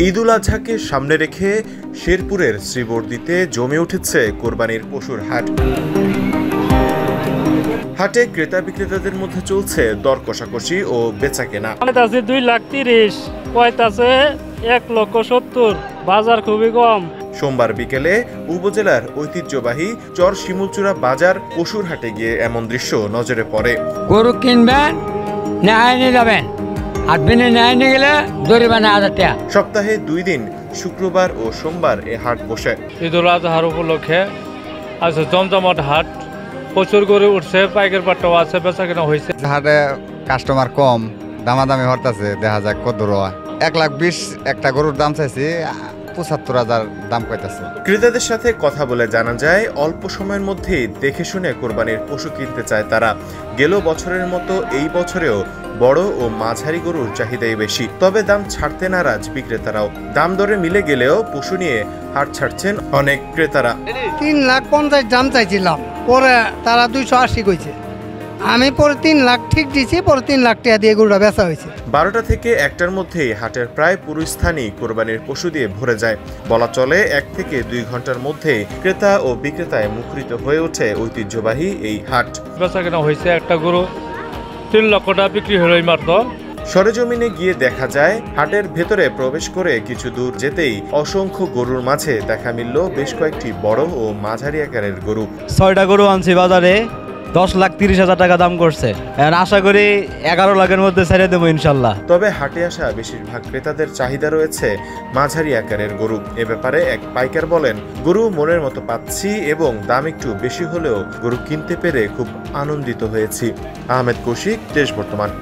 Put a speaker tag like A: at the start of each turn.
A: ঈদুল আজহাকে সামনে রেখে শেরপুরের শ্রীবর্দীতে জমে উঠেছে কোরবানির পশুর হাট। হাটে ক্রেতা বিক্রেতাদের মধ্যে চলছে দর কষাকষি ও বেচাকেনা।
B: 2,30,000, কয়তাছে 1,70,000, বাজার খুবই কম।
A: সোমবার বিকেলে উপজেলার ঐতিহ্যবাহী চর শিমুলচূড়া বাজার পশুর হাটে গিয়ে এমন দৃশ্য নজরে পড়ে।
C: গরু কিনবেন, নেয় নিয়ে যাবেন, হাটবিনে নেয় নিয়ে গেলে জরিমানা 1,000 টাকা।
A: সপ্তাহে 2 দিন শুক্রবার ও সোমবার এ হাট বসে।
B: ঈদুল আজহার উপলক্ষে আছে জমজমাট হাট, প্রচুর গরু উঠছে, পাইকার পাট্টাও আছে, বেচাকেনা হয়েছে।
D: হাটে কাস্টমার কম, দামাদামি হরতাছে, দেখা যাক কত রয়। 1,20,000 একটা গরুর দাম চাইছি, 75,000 দাম কইতাছে।
A: ক্রেতাদের সাথে কথা বলে জানা যায় অল্প সময়ের মধ্যেই দেখে শুনে কোরবানির পশু কিনতে চায় তারা। গেল বছরের মতো এই বছরেও বড় ও মাঝারি গরুর চাহিদাই বেশি, তবে দাম ছাড়তে নারাজ বিক্রেতারাও। দাম দরে মিলে গেলেও পশু নিয়ে হাট ছাড়ছেন অনেক ক্রেতারা।
E: 3,50,000 দাম চাইছিলাম, পরে তারা 280 কইছে। আমি পরে 3 লাখ ঠিক দিয়েছি, পরে 3 লাখ টাকা দিয়ে গরুটা বেচা হয়েছে।
A: 12টা থেকে 1টার মধ্যেই হাটের প্রায় পুরো স্থানই কোরবানির পশু দিয়ে ভরে যায়। বলা চলে 1 থেকে 2 ঘন্টার মধ্যে ক্রেতা ও বিক্রেতায় মুখরিত হয়ে ওঠে ঐতিহ্যবাহী এই হাট।
B: বেচাকেনা হয়েছে, একটা গরু 3 লক্ষ টাকা বিক্রি হলো মাত্র।
A: সরেজমিনে গিয়ে দেখা যায় হাটের ভেতরে প্রবেশ করে কিছু দূর যেতেই অসংখ্য গরুর মাঝে দেখা মিলল বেশ কয়েকটি বড় ও মাঝারি আকারের গরু।
F: 6টা গরু আনছি বাজারে, 10,30,000 টাকা দাম করছে। আশা করি 11 লাখের মধ্যে ছেড়ে দেবো ইনশাল্লাহ।
A: তবে হাটে আসা বেশিরভাগ ক্রেতাদের চাহিদা রয়েছে মাঝারি আকারের গরু। এ ব্যাপারে এক পাইকার বলেন, গরু মনের মতো পাচ্ছি এবং দাম একটু বেশি হলেও গরু কিনতে পেরে খুব আনন্দিত হয়েছি। আহমেদ কৌশিক, দেশ বর্তমান।